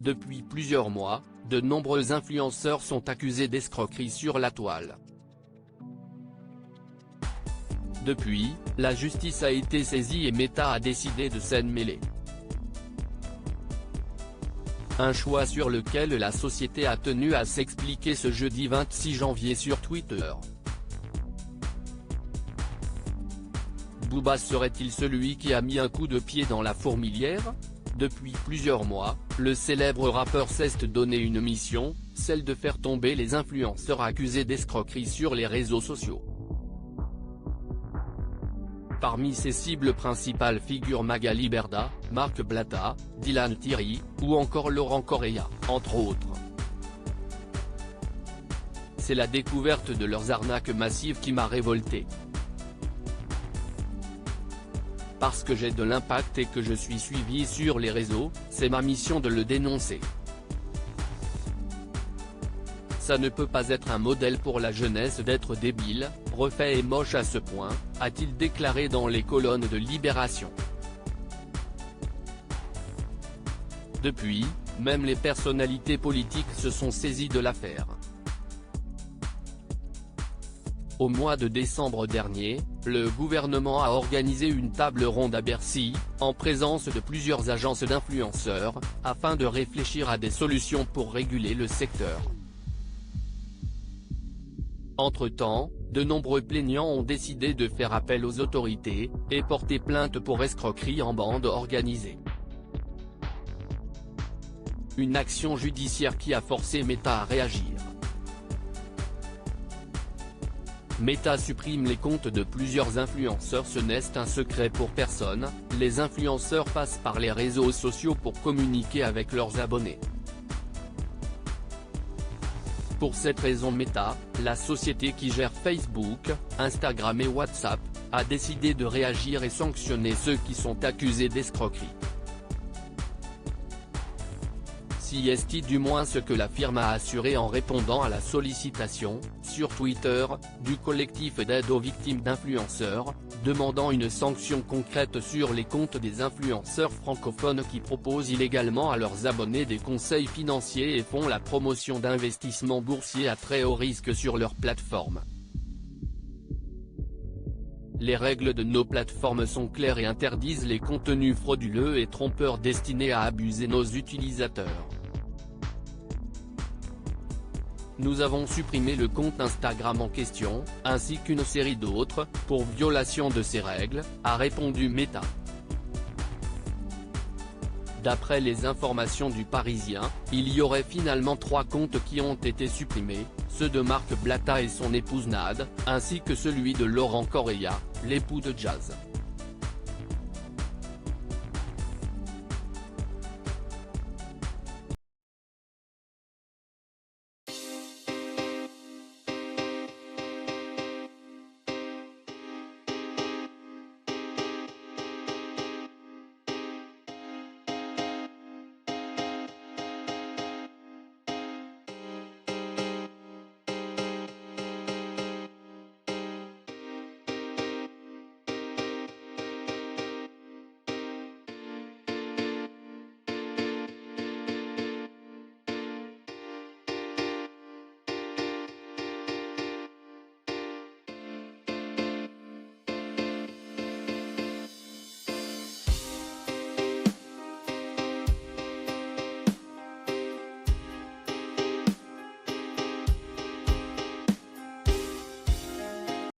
Depuis plusieurs mois, de nombreux influenceurs sont accusés d'escroquerie sur la toile. Depuis, la justice a été saisie et Meta a décidé de s'en mêler. Un choix sur lequel la société a tenu à s'expliquer ce jeudi 26 janvier sur Twitter. Booba serait-il celui qui a mis un coup de pied dans la fourmilière ? Depuis plusieurs mois, le célèbre rappeur s'est donné une mission, celle de faire tomber les influenceurs accusés d'escroquerie sur les réseaux sociaux. Parmi ses cibles principales figurent Magali Berda, Marc Blatta, Dylan Thierry, ou encore Laurent Correia, entre autres. C'est la découverte de leurs arnaques massives qui m'a révolté. Parce que j'ai de l'impact et que je suis suivi sur les réseaux, c'est ma mission de le dénoncer. Ça ne peut pas être un modèle pour la jeunesse d'être débile, refait et moche à ce point, a-t-il déclaré dans les colonnes de Libération. Depuis, même les personnalités politiques se sont saisies de l'affaire. Au mois de décembre dernier, le gouvernement a organisé une table ronde à Bercy, en présence de plusieurs agences d'influenceurs, afin de réfléchir à des solutions pour réguler le secteur. Entre-temps, de nombreux plaignants ont décidé de faire appel aux autorités, et porter plainte pour escroquerie en bande organisée. Une action judiciaire qui a forcé Meta à réagir. Meta supprime les comptes de plusieurs influenceurs. Ce n'est un secret pour personne, les influenceurs passent par les réseaux sociaux pour communiquer avec leurs abonnés. Pour cette raison Meta, la société qui gère Facebook, Instagram et WhatsApp, a décidé de réagir et sanctionner ceux qui sont accusés d'escroquerie. C'est du moins ce que la firme a assuré en répondant à la sollicitation, sur Twitter, du collectif d'aide aux victimes d'influenceurs, demandant une sanction concrète sur les comptes des influenceurs francophones qui proposent illégalement à leurs abonnés des conseils financiers et font la promotion d'investissements boursiers à très haut risque sur leur plateforme. Les règles de nos plateformes sont claires et interdisent les contenus frauduleux et trompeurs destinés à abuser nos utilisateurs. Nous avons supprimé le compte Instagram en question, ainsi qu'une série d'autres, pour violation de ces règles, a répondu Meta. D'après les informations du Parisien, il y aurait finalement 3 comptes qui ont été supprimés, ceux de Marc Blatta et son épouse Nad, ainsi que celui de Laurent Correia, l'époux de Jazz.